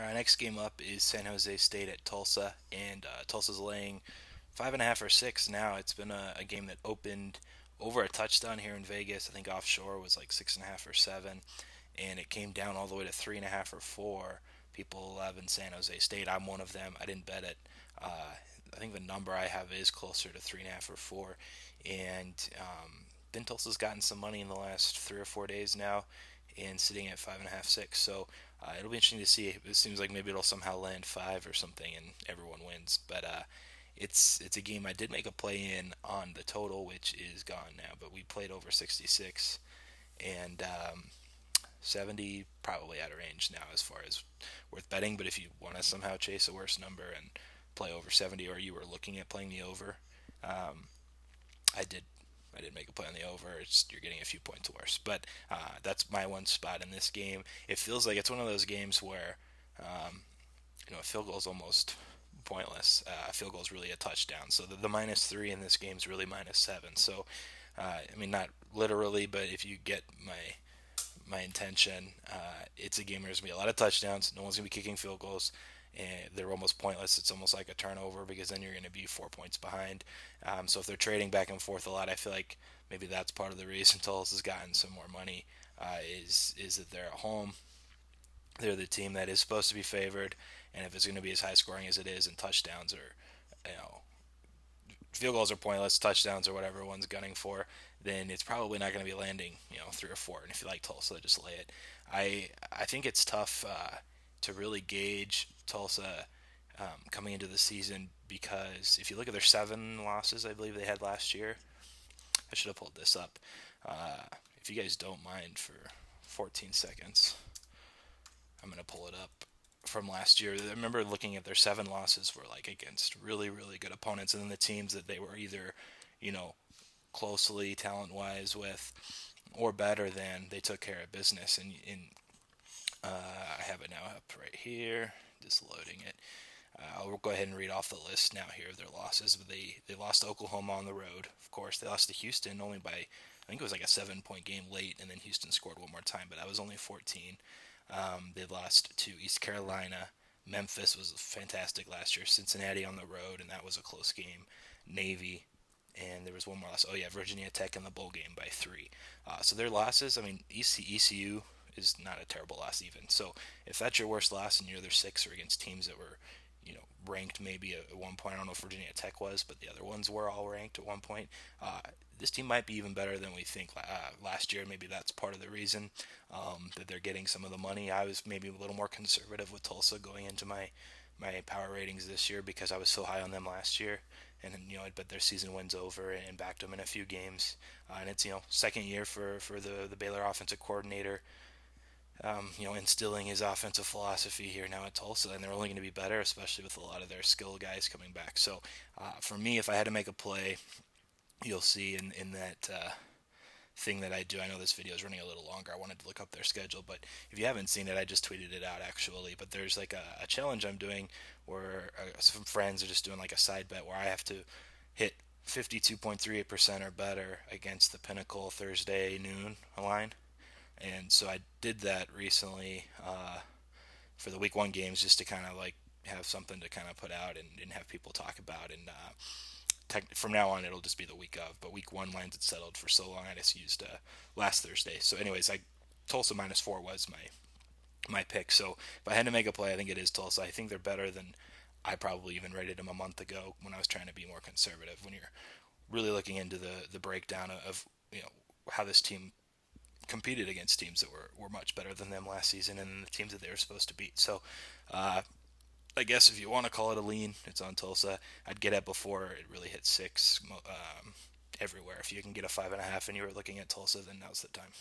Our next game up is San Jose State at Tulsa, and Tulsa's laying 5.5 or 6 now. It's been a game that opened over a touchdown here in Vegas. I think offshore was like 6.5 or 7, and it came down all the way to 3.5 or 4. People love in San Jose State. I'm one of them. I didn't bet it. I think the number I have is closer to 3.5 or 4, and then Tulsa's gotten some money in the last 3 or 4 days now, and sitting at 5.5, 6. So it'll be interesting to see. It seems like maybe it'll somehow land 5 or something, and everyone wins. But it's a game I did make a play in on the total, which is gone now. But we played over 66, and 70 probably out of range now as far as worth betting. But if you want to somehow chase a worse number and play over 70, or you were looking at playing the over, um, I did. I did make a play on the over. You're getting a few points worse, but that's my one spot in this game. It feels like it's one of those games where a field goal is almost pointless. A field goal is really a touchdown. So the -3 in this game is really -7. So I mean, not literally, but if you get my intention, it's a game where there's gonna be a lot of touchdowns. No one's gonna be kicking field goals, and they're almost pointless. It's almost like a turnover because then you're going to be 4 points behind. So if they're trading back and forth a lot, I feel like maybe that's part of the reason Tulsa has gotten some more money. Is that they're at home? They're the team that is supposed to be favored, and if it's going to be as high scoring as it is, and touchdowns are, you know, field goals are pointless, touchdowns or whatever one's gunning for, then it's probably not going to be landing, 3 or 4. And if you like Tulsa, just lay it. I think it's tough to really gauge Tulsa coming into the season because if you look at their 7 losses, I believe they had last year. I should have pulled this up. If you guys don't mind for 14 seconds, I'm going to pull it up from last year. I remember looking at their 7 losses were like against really, really good opponents, and then the teams that they were either, you know, closely talent wise with or better than, they took care of business. And I have it now up right here, just loading it. I'll go ahead and read off the list now here of their losses. They lost to Oklahoma on the road, of course. They lost to Houston only by, I think it was like a 7 point game late, and then Houston scored one more time, but that was only 14. They lost to East Carolina. Memphis was fantastic last year. Cincinnati on the road, and that was a close game. Navy, and there was one more loss. Oh yeah, Virginia Tech in the bowl game by 3. So their losses. I mean, ECU is not a terrible loss even. So if that's your worst loss and your other 6 are against teams that were, ranked maybe at one point. I don't know if Virginia Tech was, but the other ones were all ranked at one point. This team might be even better than we think last year. Maybe that's part of the reason that they're getting some of the money. I was maybe a little more conservative with Tulsa going into my power ratings this year because I was so high on them last year. And I bet their season wins over and backed them in a few games. And it's second year for the Baylor offensive coordinator. Instilling his offensive philosophy here now at Tulsa, and they're only going to be better, especially with a lot of their skill guys coming back. So, for me, if I had to make a play, you'll see in that thing that I do. I know this video is running a little longer. I wanted to look up their schedule, but if you haven't seen it, I just tweeted it out actually. But there's like a challenge I'm doing where some friends are just doing like a side bet where I have to hit 52.38% or better against the Pinnacle Thursday noon line. And so I did that recently for the week 1 games just to kind of like have something to kind of put out and have people talk about. And from now on, it'll just be the week of. But week 1 lines had settled for so long, I just used last Thursday. So, anyways, Tulsa -4 was my pick. So if I had to make a play, I think it is Tulsa. I think they're better than I probably even rated them a month ago when I was trying to be more conservative. When you're really looking into the breakdown of how this team competed against teams that were much better than them last season and the teams that they were supposed to beat. So I guess if you want to call it a lean, it's on Tulsa. I'd get it before it really hit 6 everywhere. If you can get a 5.5 and you were looking at Tulsa, then now's the time.